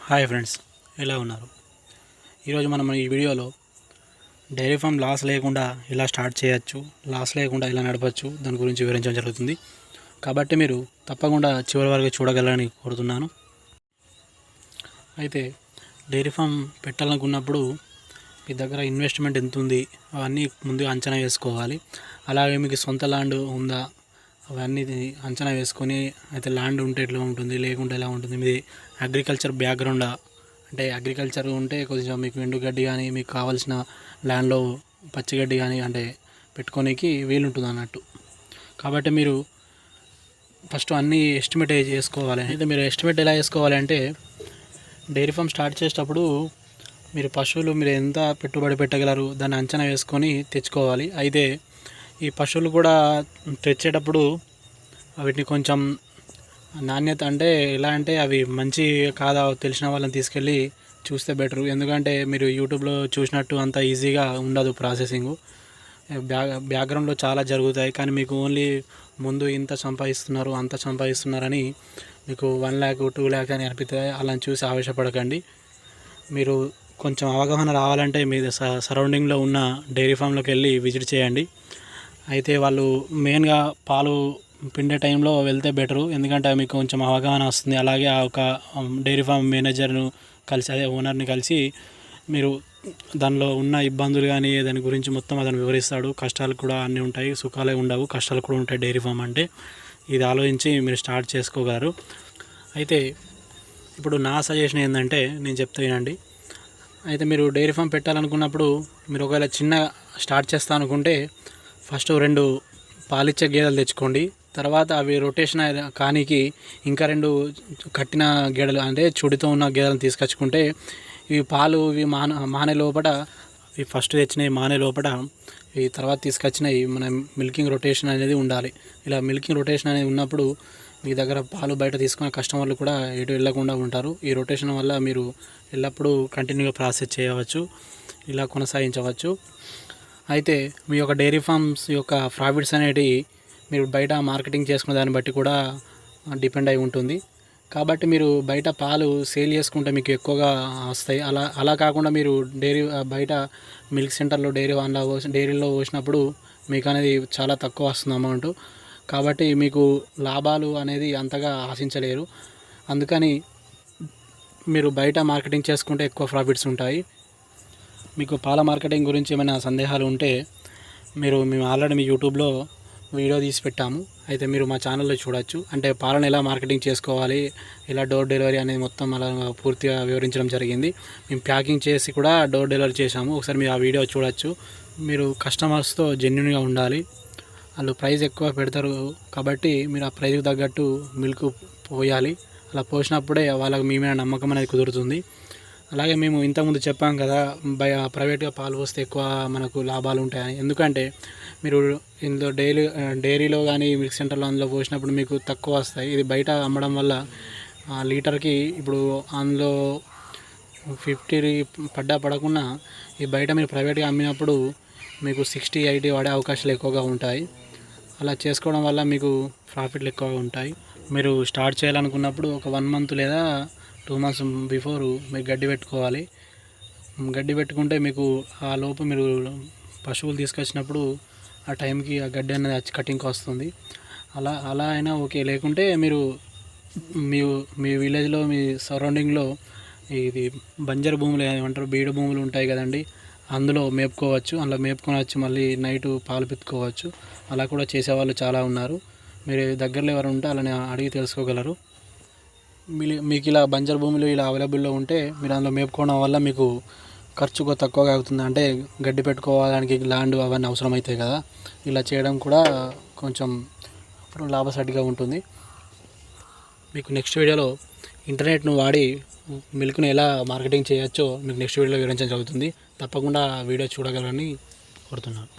Hi friends, ఎలా ఉన్నారు? ఈరోజు మనం ఈ వీడియోలో డైరీ ఫామ్ లాస్ లేకుండా ఎలా స్టార్ట్ చేయొచ్చు, లాస్ లేకుండా ఎలా నడపచ్చు దాని గురించి వివరించడం జరుగుతుంది. కాబట్టి మీరు తప్పకుండా చివరి వరకు చూడగలరని కోరుతున్నాను. అయితే డైరీ ఫామ్ పెట్టాలనుకున్నప్పుడు మీ దగ్గర ఇన్వెస్ట్మెంట్ ఎంత ఉంది అవన్నీ ముందుగా అంచనా వేసుకోవాలి. అలాగే మీకు సొంత ల్యాండ్ ఉందా అవన్నీ అంచనా వేసుకొని, అయితే ల్యాండ్ ఉంటే ఎట్లా ఉంటుంది, లేకుంటే ఎలా ఉంటుంది, మీది అగ్రికల్చర్ బ్యాక్గ్రౌండా, అంటే అగ్రికల్చర్ ఉంటే కొంచెం మీకు ఎండుగడ్డి కానీ మీకు కావాల్సిన ల్యాండ్లో పచ్చిగడ్డి కానీ అంటే పెట్టుకోనికి వీలుంటుంది అన్నట్టు. కాబట్టి మీరు ఫస్ట్ అన్నీ ఎస్టిమేట్ చేసుకోవాలి. అయితే మీరు ఎస్టిమేట్ ఎలా చేసుకోవాలి అంటే, డైరీ ఫామ్ స్టార్ట్ చేసేటప్పుడు మీరు పశువులు మీరు ఎంత పెట్టుబడి పెట్టగలరు దాన్ని అంచనా వేసుకొని తెచ్చుకోవాలి. అయితే ఈ పశువులు కూడా తెచ్చేటప్పుడు వీటిని కొంచెం నాణ్యత అంటే ఎలా అంటే అవి మంచి కాదా తెలిసిన వాళ్ళని తీసుకెళ్ళి చూస్తే బెటరు. ఎందుకంటే మీరు యూట్యూబ్లో చూసినట్టు అంత ఈజీగా ఉండదు ప్రాసెసింగు. బ్యాక్గ్రౌండ్లో చాలా జరుగుతాయి, కానీ మీకు ఓన్లీ ముందు ఇంత సంపాదిస్తున్నారు అంత సంపాదిస్తున్నారని మీకు 1 lakh 2 lakh అని అనిపిస్తాయి. అలా చూసి ఆవేశపడకండి. మీరు కొంచెం అవగాహన రావాలంటే మీ సరౌండింగ్లో ఉన్న డైరీ ఫామ్లోకి వెళ్ళి విజిట్ చేయండి. అయితే వాళ్ళు మెయిన్గా పాలు పిండే టైంలో వెళ్తే బెటరు, ఎందుకంటే మీకు కొంచెం అవగాహన వస్తుంది. అలాగే ఆ ఒక డైరీ ఫామ్ మేనేజర్ను కలిసి, అదే ఓనర్ని కలిసి మీరు దానిలో ఉన్న ఇబ్బందులు కానీ దాని గురించి మొత్తం అతను వివరిస్తాడు. కష్టాలు కూడా అన్నీ ఉంటాయి, సుఖాలే ఉండవు, కష్టాలు కూడా ఉంటాయి డైరీ ఫామ్ అంటే. ఇది ఆలోచించి మీరు స్టార్ట్ చేసుకోగలరు. అయితే ఇప్పుడు నా సజెషన్ ఏంటంటే నేను చెప్తా వినండి. అయితే మీరు డైరీ ఫామ్ పెట్టాలనుకున్నప్పుడు మీరు ఒకవేళ చిన్న స్టార్ట్ చేస్తా అనుకుంటే ఫస్ట్ 2 పాలిచ్చే గేదెలు తెచ్చుకోండి. తర్వాత అవి రొటేషన్ కానీకి ఇంకా 2 కట్టిన గేదెలు అంటే చుడితో ఉన్న గేదెలను తీసుకొచ్చుకుంటే ఇవి పాలు ఇవి మానే లోపల ఈ ఫస్ట్ తెచ్చినవి మానే లోపల ఈ తర్వాత తీసుకొచ్చినవి మన మిల్కింగ్ రొటేషన్ అనేది ఉండాలి. ఇలా మిల్కింగ్ రొటేషన్ అనేది ఉన్నప్పుడు మీ దగ్గర పాలు బయట తీసుకునే కస్టమర్లు కూడా ఎటు వెళ్ళకుండా ఉంటారు. ఈ రొటేషన్ వల్ల మీరు ఎల్లప్పుడూ కంటిన్యూగా ప్రాసెస్ చేయవచ్చు, ఇలా కొనసాగించవచ్చు. అయితే మీ యొక్క డైరీ ఫార్మ్స్ యొక్క ప్రాఫిట్స్ అనేటివి మీరు బయట మార్కెటింగ్ చేసుకునే దాన్ని బట్టి కూడా డిపెండ్ అయి ఉంటుంది. కాబట్టి మీరు బయట పాలు సేల్ చేసుకుంటే మీకు ఎక్కువగా వస్తాయి. అలా కాకుండా మీరు డైరీ బయట మిల్క్ సెంటర్లో డైరీలో పోసినప్పుడు మీకు అనేది చాలా తక్కువ వస్తుంది అమౌంట్. కాబట్టి మీకు లాభాలు అనేది అంతగా ఆశించలేరు. అందుకని మీరు బయట మార్కెటింగ్ చేసుకుంటే ఎక్కువ ప్రాఫిట్స్ ఉంటాయి. మీకు పాల మార్కెటింగ్ గురించి ఏమైనా సందేహాలు ఉంటే మేము ఆల్రెడీ మీ యూట్యూబ్లో వీడియో తీసి పెట్టాము. అయితే మీరు మా ఛానల్లో చూడొచ్చు. అంటే పాలను ఎలా మార్కెటింగ్ చేసుకోవాలి, ఎలా డోర్ డెలివరీ అనేది మొత్తం అలా పూర్తిగా వివరించడం జరిగింది. మేము ప్యాకింగ్ చేసి కూడా డోర్ డెలివరీ చేశాము. ఒకసారి మీరు ఆ వీడియో చూడొచ్చు. మీరు కస్టమర్స్తో జెన్యూన్గా ఉండాలి. వాళ్ళు ప్రైస్ ఎక్కువ పెడతారు కాబట్టి మీరు ఆ ప్రైస్కి తగ్గట్టు మిల్క్ పోయాలి. అలా పోసినప్పుడే వాళ్ళకి మీ మీద నమ్మకం అనేది కుదురుతుంది. అలాగే మేము ఇంతకుముందు చెప్పాం కదా, ప్రైవేట్గా పాలు పోస్తే ఎక్కువ మనకు లాభాలు ఉంటాయని. ఎందుకంటే మీరు ఇందులో డైరీలో కానీ మిల్క్ సెంటర్లో అందులో పోసినప్పుడు మీకు తక్కువ వస్తాయి. ఇది బయట అమ్మడం వల్ల లీటర్కి ఇప్పుడు అందులో 50 పడకుండా ఈ బయట మీరు ప్రైవేట్గా అమ్మినప్పుడు మీకు 60-80 పడే అవకాశాలు ఎక్కువగా ఉంటాయి. అలా చేసుకోవడం వల్ల మీకు ప్రాఫిట్లు ఎక్కువగా ఉంటాయి. మీరు స్టార్ట్ చేయాలనుకున్నప్పుడు ఒక 1 month లేదా 2 months బిఫోర్ మీరు గడ్డి పెట్టుకోవాలి. గడ్డి పెట్టుకుంటే మీకు ఆ లోపు మీరు పశువులు తీసుకొచ్చినప్పుడు ఆ టైంకి ఆ గడ్డి అనేది కటింగ్కి వస్తుంది. అలా అయినా ఓకే. లేకుంటే మీరు మీ విలేజ్లో మీ సరౌండింగ్లో ఇది బంజరు భూములు ఏమంటారు, బీడు భూములు ఉంటాయి కదండి, అందులో మేపుకోవచ్చు. అందులో మేపుకొని వచ్చి మళ్ళీ నైటు పాలు పితుకోవచ్చు. అలా కూడా చేసేవాళ్ళు చాలా ఉన్నారు. మీరు దగ్గరలో ఎవరు ఉంటే అలానే అడిగి తెలుసుకోగలరు. మీకు ఇలా బంజరు భూములు ఇలా అవైలబుల్లో ఉంటే మీరు అందులో మేపుకోవడం వల్ల మీకు ఖర్చు తక్కువగా అవుతుంది. అంటే గడ్డి పెట్టుకోవడానికి ల్యాండ్ అవన్నీ అవసరం అవుతాయి కదా, ఇలా చేయడం కూడా కొంచెం లాభసాటిగా ఉంటుంది. మీకు నెక్స్ట్ వీడియోలో ఇంటర్నెట్ను వాడి మిల్క్ను ఎలా మార్కెటింగ్ చేయొచ్చో మీకు నెక్స్ట్ వీడియోలో వివరించడం జరుగుతుంది. తప్పకుండా వీడియో చూడగలరని కోరుతున్నాను.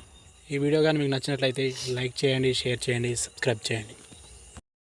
ఈ వీడియో కానీ మీకు నచ్చినట్లయితే లైక్ చేయండి, షేర్ చేయండి, సబ్స్క్రైబ్ చేయండి.